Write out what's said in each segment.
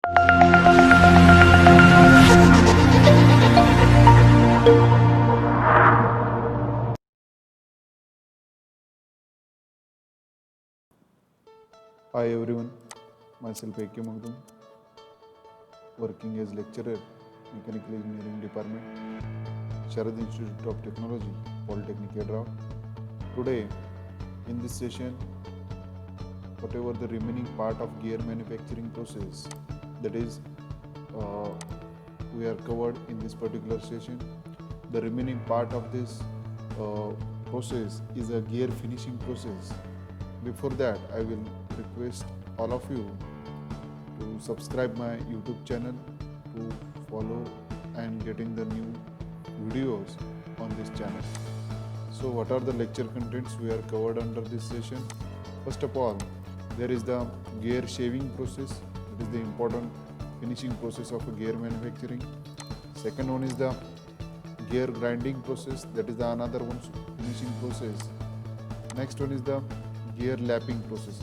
Hi everyone, myself A.K. Magdum, working as lecturer, Mechanical Engineering Department, Sharad Institute of Technology, Polytechnic Hyderabad. Today, in this session, whatever the remaining part of gear manufacturing process, that is, uh, we are covered in this particular session. The remaining part of this uh, process is a gear finishing process. Before that, I will request all of you to subscribe my YouTube channel to follow and getting the new videos on this channel. So what are the lecture contents we are covered under this session? First of all, there is the gear shaving process. It is the important finishing process of a gear manufacturing. Second one is the gear grinding process. That is the another one finishing process. Next one is the gear lapping processes.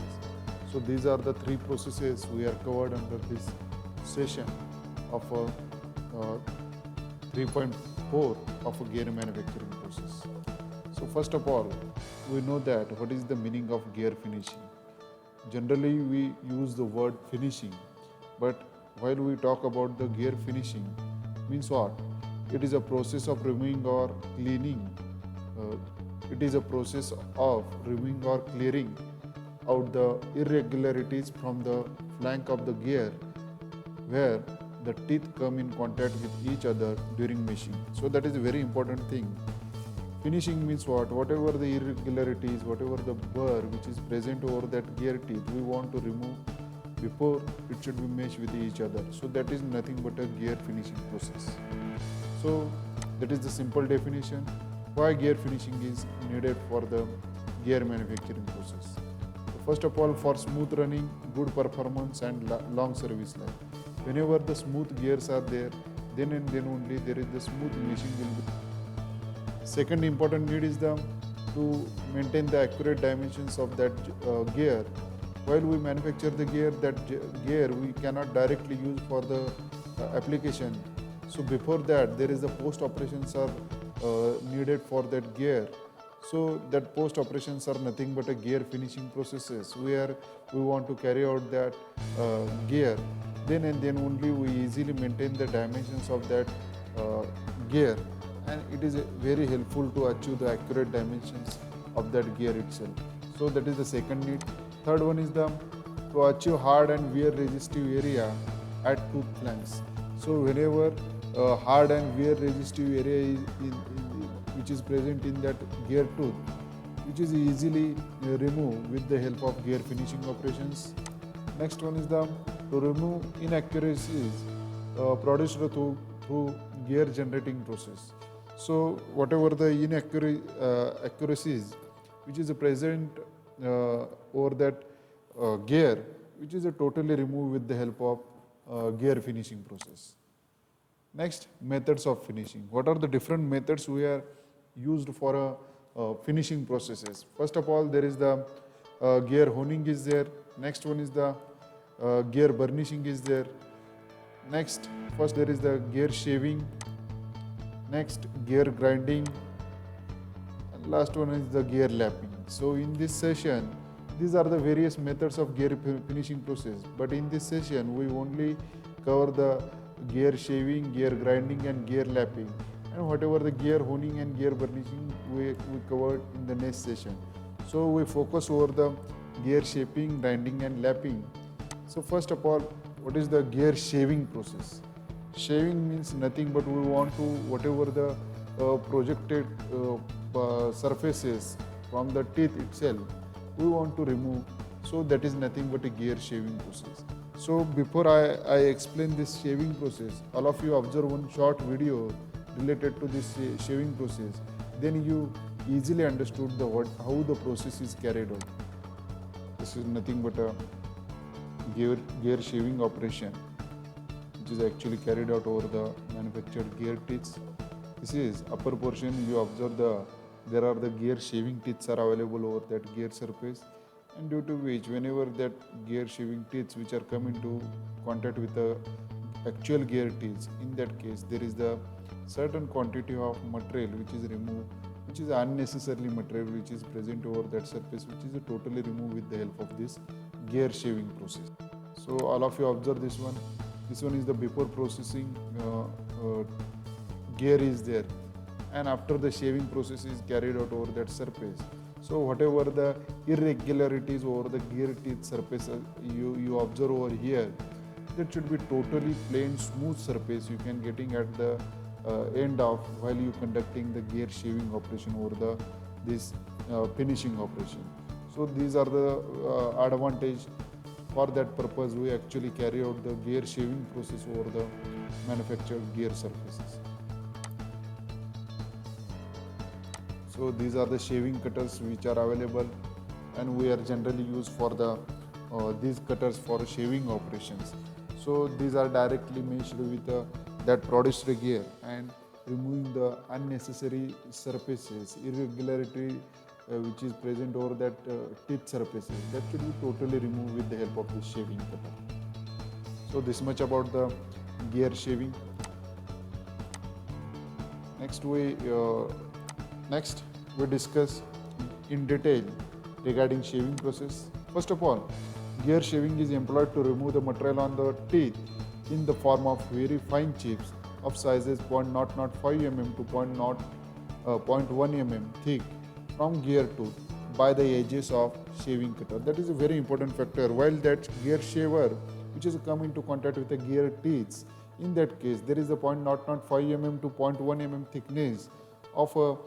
So these are the three processes we are covered under this session of a 3.4 of a gear manufacturing process. So first of all, we know that what is the meaning of gear finishing. Generally we use the word finishing, but while we talk about the gear finishing, means what? It is a process of removing or cleaning. It is a process of removing or clearing out the irregularities from the flank of the gear where the teeth come in contact with each other during machining. So that is a very important thing. Finishing means what? Whatever the irregularities, whatever the burr which is present over that gear teeth, we want to remove before it should be meshed with each other. So that is nothing but a gear finishing process. So that is the simple definition why gear finishing is needed for the gear manufacturing process. First of all, for smooth running, good performance and long service life. Whenever the smooth gears are there, then and then only there is the smooth machining will be. Second important need is to maintain the accurate dimensions of that gear. While we manufacture the gear, that gear we cannot directly use for the application. So before that, there is the post operations are needed for that gear. So that post operations are nothing but a gear finishing processes where we want to carry out that gear. Then and then only we easily maintain the dimensions of that gear, and it is very helpful to achieve the accurate dimensions of that gear itself. So that is the second need. Third one is to achieve hard and wear resistive area at tooth flanks. So whenever hard and wear resistive area is which is present in that gear tooth, which is easily removed with the help of gear finishing operations. Next one is to remove inaccuracies produced through gear generating process. So whatever the inaccuracies which is present over that gear, which is totally removed with the help of gear finishing process. Next, methods of finishing. What are the different methods we are used for finishing processes? First of all, there is the gear honing is there. Next one is the gear burnishing is there. Next, first there is the gear shaving. Next, gear grinding. And last one is the gear lapping. So in this session, these are the various methods of gear finishing process. But in this session, we only cover the gear shaving, gear grinding and gear lapping, and whatever the gear honing and gear burnishing we covered in the next session. So we focus over the gear shaping, grinding and lapping. So first of all, what is the gear shaving process? Shaving means nothing but we want to whatever the projected surfaces from the teeth itself we want to remove. So that is nothing but a gear shaving process. So before I explain this shaving process, all of you observe one short video related to this shaving process. Then you easily understood how the process is carried out. This is nothing but a gear shaving operation, which is actually carried out over the manufactured gear teeth. This is upper portion. You observe there are the gear shaving teeth are available over that gear surface, and due to which whenever that gear shaving teeth which are come into contact with the actual gear teeth, in that case there is the certain quantity of material which is removed, which is unnecessarily material which is present over that surface, which is totally removed with the help of this gear shaving process. So all of you observe this one. This one is the before processing gear is there, and after the shaving process is carried out over that surface. So whatever the irregularities over the gear teeth surface you observe over here, that should be totally plain smooth surface you can getting at the end of while you conducting the gear shaving operation over the this finishing operation. So these are the advantage. For that purpose we actually carry out the gear shaving process over the manufactured gear surfaces. So these are the shaving cutters which are available, and we are generally used for the these cutters for shaving operations. So these are directly meshed with that produced gear and removing the unnecessary surfaces, irregularity which is present over that teeth surfaces, that should be totally removed with the help of this shaving cutter. So this much about the gear shaving. Next we discuss in detail regarding shaving process. First of all, gear shaving is employed to remove the material on the teeth in the form of very fine chips of sizes 0.005 mm to 0.1 mm thick from gear tooth by the edges of shaving cutter. That is a very important factor. While that gear shaver which is come into contact with the gear teeth, in that case there is a 0.005 mm to 0.1 mm thickness of a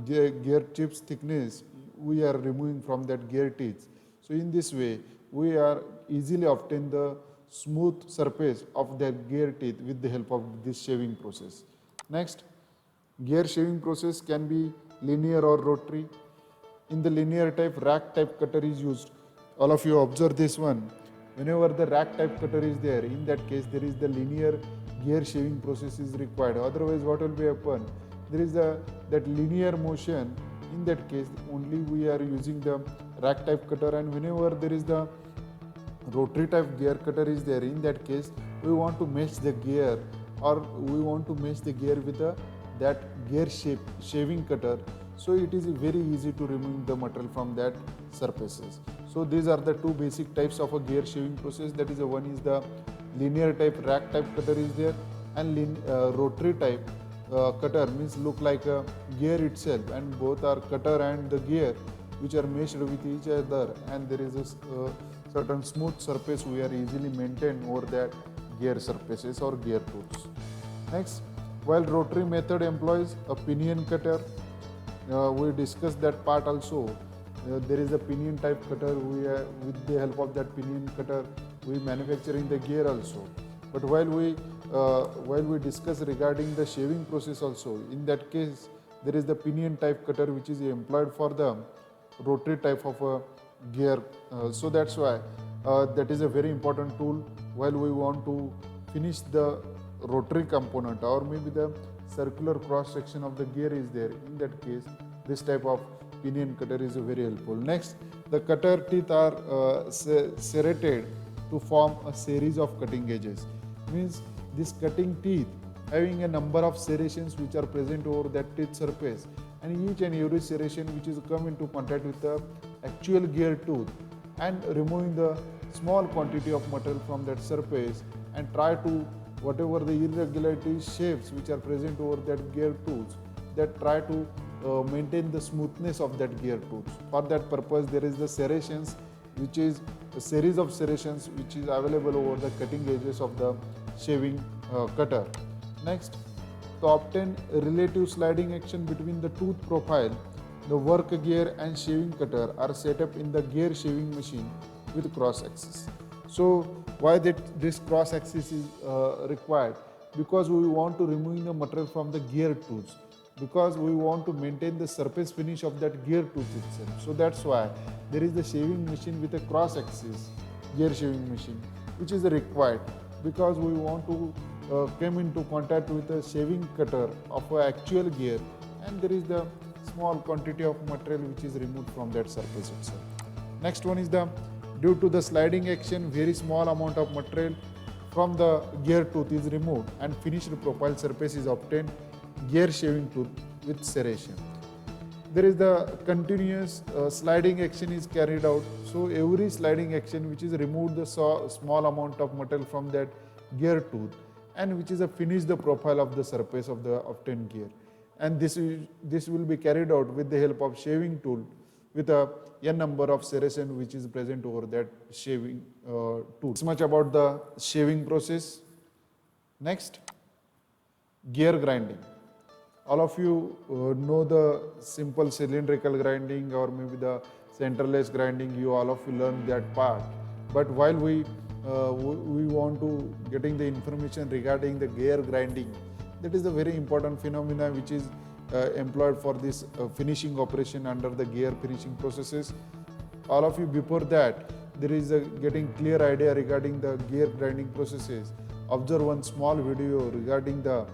gear chips thickness we are removing from that gear teeth. So in this way we are easily obtain the smooth surface of that gear teeth with the help of this shaving process. Next, gear shaving process can be linear or rotary. In the linear type, rack type cutter is used. All of you observe this one. Whenever the rack type cutter is there, in that case there is the linear gear shaving process is required. Otherwise what will be happen? There is that linear motion. In that case only we are using the rack type cutter, and whenever there is the rotary type gear cutter is there, in that case we want to mesh the gear, or we want to mesh the gear with that gear shaving cutter. So it is very easy to remove the material from that surfaces. So these are the two basic types of a gear shaving process. That is one is the linear type rack type cutter is there, and rotary type cutter means look like a gear itself, and both are cutter and the gear which are meshed with each other, and there is a certain smooth surface we are easily maintain over that gear surfaces or gear tools. Next, while rotary method employs a pinion cutter, we discussed that part also. There is a pinion type cutter. With the help of that pinion cutter we manufacturing the gear also. But while we discuss regarding the shaving process also, in that case there is the pinion type cutter which is employed for the rotary type of a gear. So that's why that is a very important tool while we want to finish the rotary component, or maybe the circular cross section of the gear is there. In that case this type of pinion cutter is very helpful. Next, the cutter teeth are serrated to form a series of cutting edges. Means this cutting teeth having a number of serrations which are present over that teeth surface, and each and every serration which is come into contact with the actual gear tooth, and removing the small quantity of material from that surface, and try to whatever the irregularities shapes which are present over that gear tooth, that try to maintain the smoothness of that gear tooth. For that purpose there is the serrations, which is a series of serrations which is available over the cutting edges of the shaving cutter. Next, to obtain relative sliding action between the tooth profile, the work gear and shaving cutter are set up in the gear shaving machine with cross axis. So why this cross axis is required? Because we want to remove the material from the gear tooth, because we want to maintain the surface finish of that gear tooth itself. So that's why there is the shaving machine with a cross axis gear shaving machine which is required, because we want to come into contact with a shaving cutter of an actual gear, and there is the small quantity of material which is removed from that surface itself. Next one is the due to the sliding action, very small amount of material from the gear tooth is removed and finished profile surface is obtained, gear shaving tool with serration. There is the continuous sliding action is carried out. So every sliding action which is removed the small amount of material from that gear tooth and which is a finish the profile of the surface of the obtained gear. And this will be carried out with the help of shaving tool with a n number of serration which is present over that shaving tool. This much about the shaving process. Next, gear grinding. All of you know the simple cylindrical grinding or maybe the centerless grinding. You all of you learn that part. But while we want to getting the information regarding the gear grinding, that is a very important phenomena which is employed for this finishing operation under the gear finishing processes. All of you, before that, there is a getting clear idea regarding the gear grinding processes. Observe one small video regarding the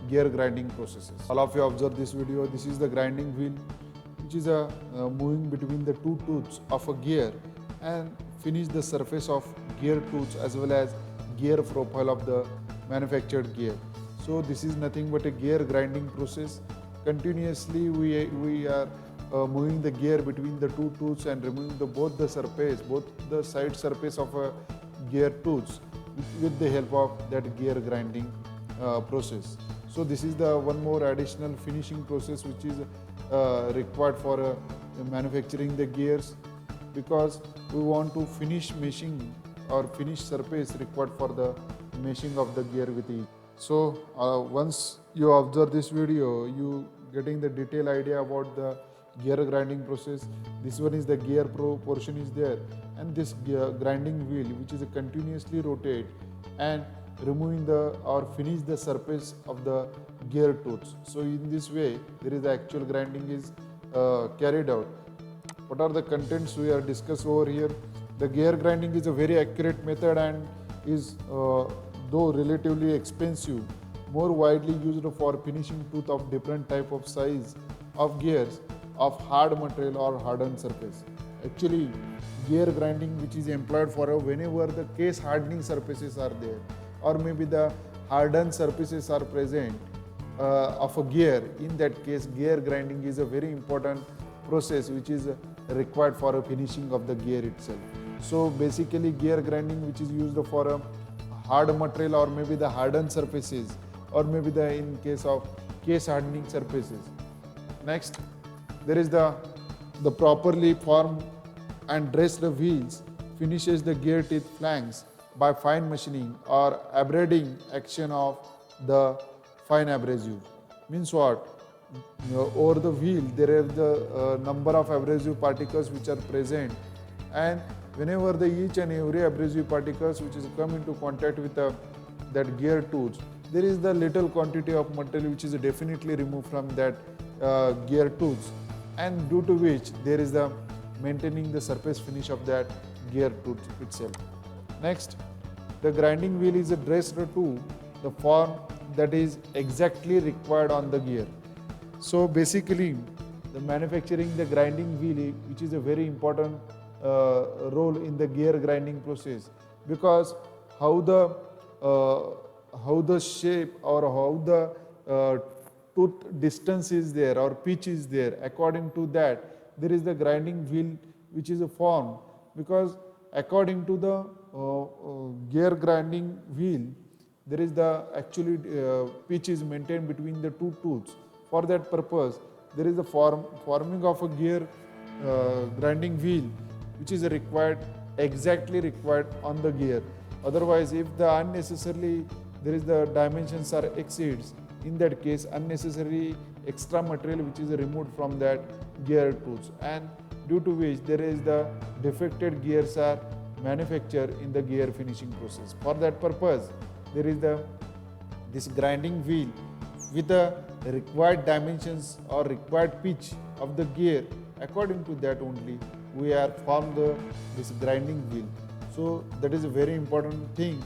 gear grinding processes. All of you observe this video. This is the grinding wheel which is moving between the two tooths of a gear and finish the surface of gear tooths as well as gear profile of the manufactured gear. So this is nothing but a gear grinding process. Continuously we are moving the gear between the two tooths and removing both the side surface of a gear tooths with the help of that gear grinding process. So this is the one more additional finishing process which is required for manufacturing the gears, because we want to finish meshing or finish surface required for the meshing of the gear with each. So once you observe this video, you getting the detailed idea about the gear grinding process. This one is the gear portion is there, and this grinding wheel which is continuously rotate and removing or finish the surface of the gear tooths. So in this way there is the actual grinding is carried out. What are the contents we are discussed over here? The gear grinding is a very accurate method and is though relatively expensive, more widely used for finishing tooth of different type of size of gears of hard material or hardened surface. Actually, gear grinding which is employed for whenever the case hardening surfaces are there or maybe the hardened surfaces are present of a gear. In that case, gear grinding is a very important process which is required for a finishing of the gear itself. So basically gear grinding which is used for a hard material or maybe the hardened surfaces or maybe in case of case hardening surfaces. Next, there is the properly formed and dressed wheels finishes the gear teeth flanks by fine machining or abrading action of the fine abrasive. Means what? Over the wheel there are the number of abrasive particles which are present, and whenever each and every abrasive particles which is come into contact with that gear tooth, there is the little quantity of material which is definitely removed from that gear tooth, and due to which there is the maintaining the surface finish of that gear tooth itself. Next, the grinding wheel is dressed to the form that is exactly required on the gear. So basically the manufacturing the grinding wheel which is a very important role in the gear grinding process, because how the shape or how the tooth distance is there or pitch is there, according to that there is the grinding wheel which is formed, because according to the gear grinding wheel there is the actually pitch is maintained between the two tooths. For that purpose there is the forming of a gear grinding wheel which is exactly required on the gear. Otherwise, if the unnecessarily there is the dimensions are exceeds, in that case unnecessary extra material which is removed from that gear tools, and due to which there is the defected gears are manufactured in the gear finishing process. For that purpose there is this grinding wheel with the required dimensions or required pitch of the gear. According to that only we are formed this grinding wheel. So that is a very important thing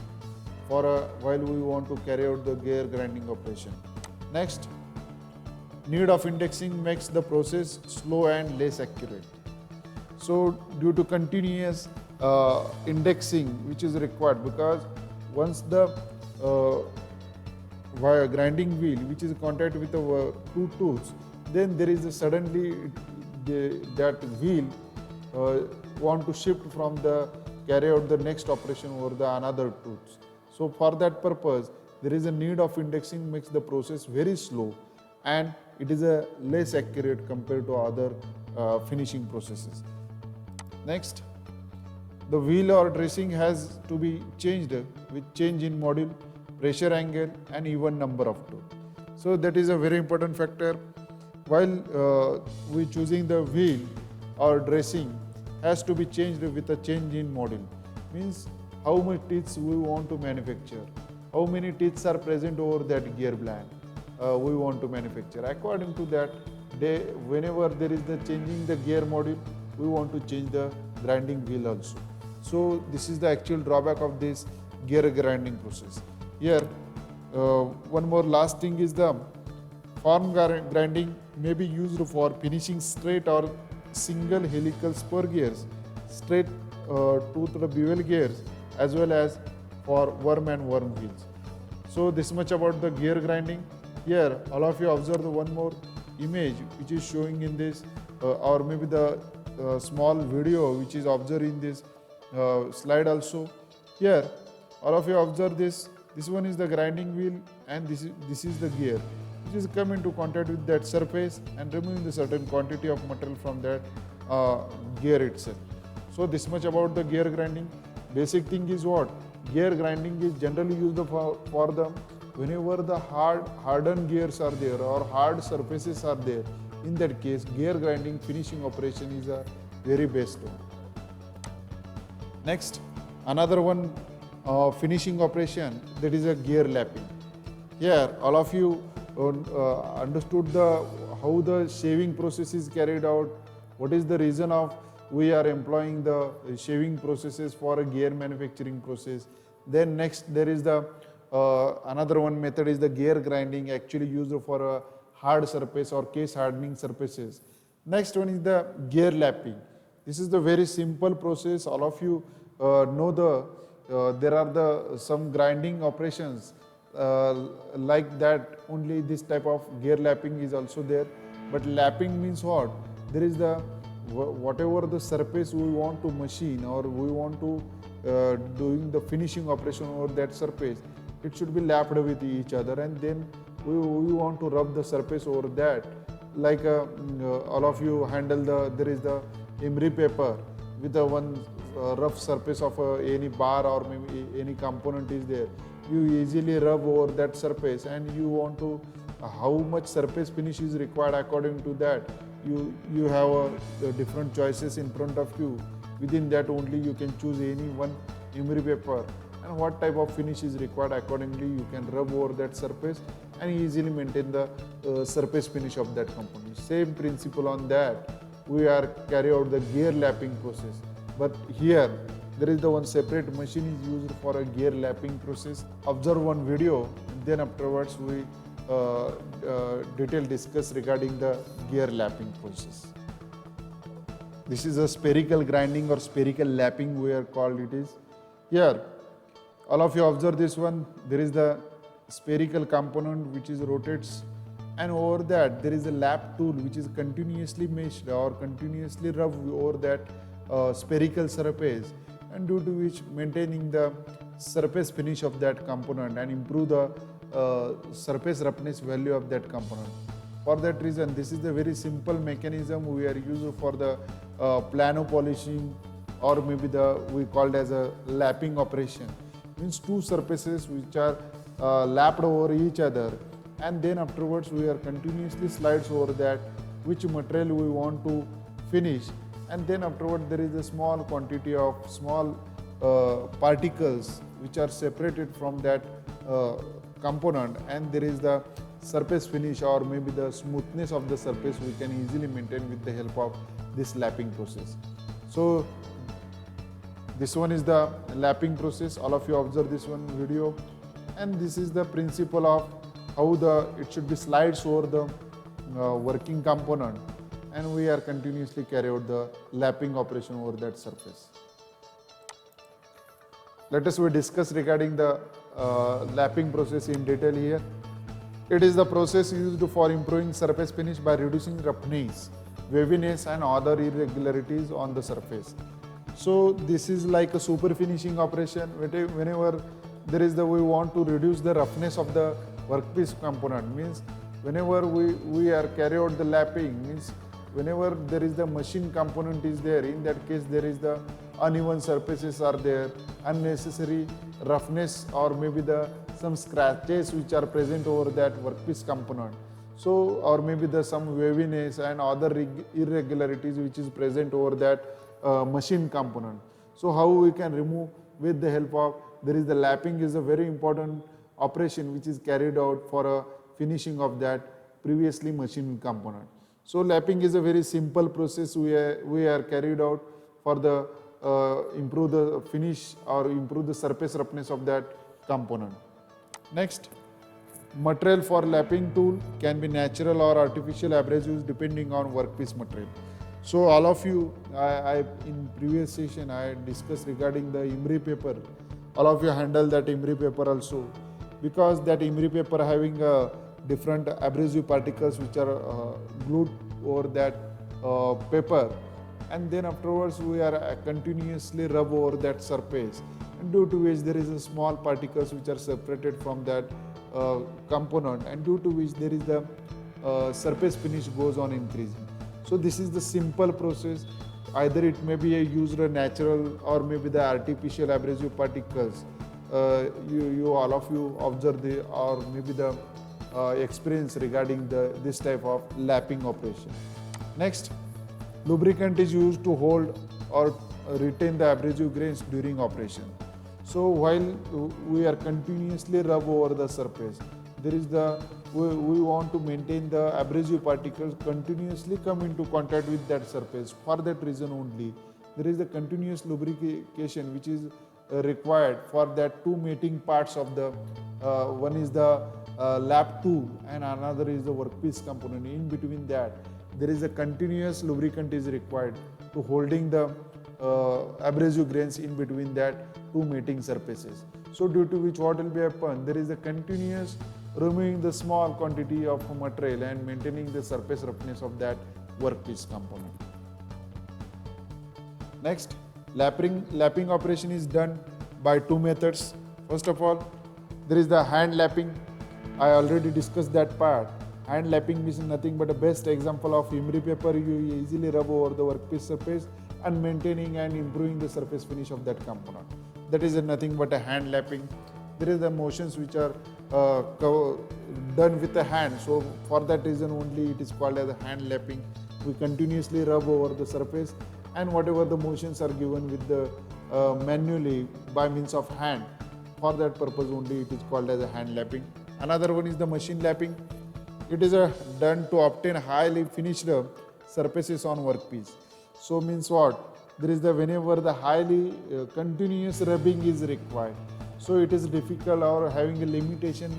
for while we want to carry out the gear grinding operation. Next, need of indexing makes the process slow and less accurate. So due to continuous indexing which is required, because once the grinding wheel which is in contact with the two tools, then there is a suddenly that wheel want to shift from the carry out the next operation over the another tools. So for that purpose, there is a need of indexing, makes the process very slow, and it is a less accurate compared to other finishing processes. Next, the wheel or dressing has to be changed with change in module, pressure angle, and even number of tools. So that is a very important factor. While we choosing the wheel or dressing has to be changed with a change in module. Means how many teeth we want to manufacture, how many teeth are present over that gear blank we want to manufacture. According to that, whenever there is the changing the gear module, we want to change the grinding wheel also. So this is the actual drawback of this gear grinding process. Here, one more last thing is the form grinding may be used for finishing straight or single helical spur gears, straight toothed bevel gears, as well as for worm and worm wheels. So this much about the gear grinding. Here, all of you observe the one more image which is showing in this, or maybe the small video which is observed in this slide also. Here, all of you observe this. This one is the grinding wheel, and this is the gear, which is come into contact with that surface and removing the certain quantity of material from that gear itself. So this much about the gear grinding. Basic thing is what? Gear grinding is generally used for the whenever the hardened gears are there or hard surfaces are there. In that case, gear grinding finishing operation is a very best one. Next, another one finishing operation, that is a gear lapping. Here, all of you understood how the shaving process is carried out. What is the reason of we are employing the shaving processes for a gear manufacturing process. Then next, there is the another one method is the gear grinding, actually used for a hard surface or case hardening surfaces. Next one is the gear lapping. This is the very simple process. All of you know there are some grinding operations like that. Only this type of gear lapping is also there. But lapping means what? There is the whatever the surface we want to machine or we want to doing the finishing operation over that surface, it should be lapped with each other, and then we want to rub the surface over that. Like all of you handle there is the emery paper with the one rough surface of any bar or maybe any component is there. You easily rub over that surface, and you want to how much surface finish is required. According to that, you have the different choices in front of you. Within that only you can choose any one emery paper, and what type of finish is required. Accordingly, you can rub over that surface and easily maintain the surface finish of that component. Same principle on that, we are carry out the gear lapping process. But here there is the one separate machine is used for a gear lapping process. Observe one video, and then afterwards we detail discuss regarding the gear lapping process. This is a spherical grinding or spherical lapping we are called it is. Here, all of you observe this one. There is the spherical component which is rotates, and over that there is a lap tool which is continuously meshed or continuously rubbed over that spherical surface, and due to which maintaining the surface finish of that component and improve the surface roughness value of that component. For that reason, this is the very simple mechanism we are using for the plano polishing, or maybe we called as a lapping operation. Means two surfaces which are lapped over each other, and then afterwards we are continuously slides over that which material we want to finish, and then afterward there is a small quantity of small particles which are separated from that component, and there is the surface finish or maybe the smoothness of the surface we can easily maintain with the help of this lapping process. So this one is the lapping process. All of you observe this one video, and this is the principle of how it should be slides over the working component. and we are continuously carry out the lapping operation over that surface. Let us we discuss regarding the lapping process in detail here. It is the process used for improving surface finish by reducing roughness, waviness and other irregularities on the surface. So this is like a super finishing operation. Whenever there is we want to reduce the roughness of the workpiece component, means whenever we are carry out the lapping, means whenever there is the machine component is there, in that case there is the uneven surfaces are there, unnecessary roughness or maybe some scratches which are present over that workpiece component. So or maybe some waviness and other irregularities which is present over that machine component. So how we can remove with the help of, there is the lapping is a very important operation which is carried out for a finishing of that previously machined component. So lapping is a very simple process we are carried out for the improve the finish or improve the surface roughness of that component. Next, material for lapping tool can be natural or artificial abrasives depending on workpiece material. So all of you, I in previous session I discussed regarding the emery paper. All of you handle that emery paper also, because that emery paper having different abrasive particles which are glued over that paper, and then afterwards we are continuously rub over that surface, and due to which there is a small particles which are separated from that component, and due to which there is the surface finish goes on increasing. So this is the simple process. Either it may be a used natural or maybe the artificial abrasive particles. You all of you observe the or maybe the experience regarding this type of lapping operation. Next, lubricant is used to hold or retain the abrasive grains during operation. So while we are continuously rub over the surface, there is we want to maintain the abrasive particles continuously come into contact with that surface. For that reason only, there is a continuous lubrication which is required for that two mating parts of the one is the lap tool and another is the workpiece component. In between that, there is a continuous lubricant is required to holding the abrasive grains in between that two mating surfaces. So due to which what will be happen, there is a continuous removing the small quantity of material and maintaining the surface roughness of that workpiece component. Next, lapping operation is done by two methods. First of all, there is the hand lapping. I already discussed that part. Hand lapping means nothing but a best example of emery paper. You easily rub over the workpiece surface and maintaining and improving the surface finish of that component. That is nothing but a hand lapping. There is the motions which are done with the hand. So for that reason only it is called as a hand lapping. We continuously rub over the surface, and whatever the motions are given with the manually by means of hand, for that purpose only it is called as a hand lapping. Another one is the machine lapping. It is done to obtain highly finished surfaces on workpiece. So means what? There is whenever the highly continuous rubbing is required. So it is difficult or having a limitation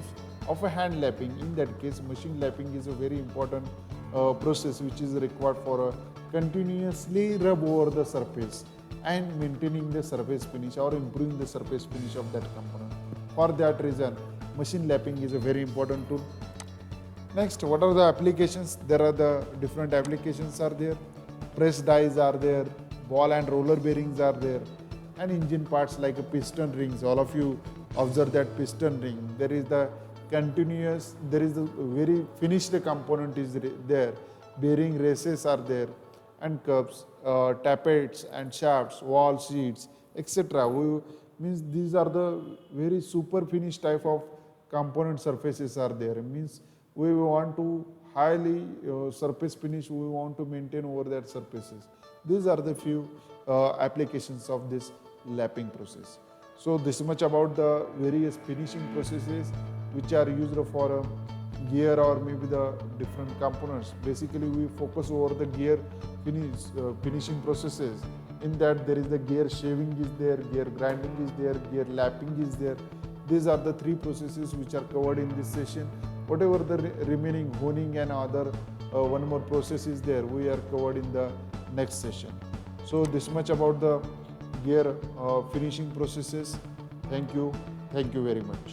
of a hand lapping. In that case, machine lapping is a very important process which is required for a continuously rub over the surface and maintaining the surface finish or improving the surface finish of that component. For that reason, machine lapping is a very important tool. Next, what are the applications? There are the different applications are there. Press dies are there, ball and roller bearings are there, and engine parts like a piston rings. All of you observe that piston ring. There is the continuous, there is a very finished component is there. Bearing races are there, and cups, tappets and shafts, wall sheets, etc. Means these are the very super finished type of component surfaces are there. Means we want to highly surface finish, we want to maintain over that surfaces. These are the few applications of this lapping process. So this much about the various finishing processes which are used for a gear or maybe the different components. Basically we focus over the gear finishing processes. In that there is the gear shaving is there, gear grinding is there, gear lapping is there. These are the three processes which are covered in this session. Whatever the remaining honing and other one more process is there, we are covered in the next session. So this much about the gear finishing processes. Thank you very much.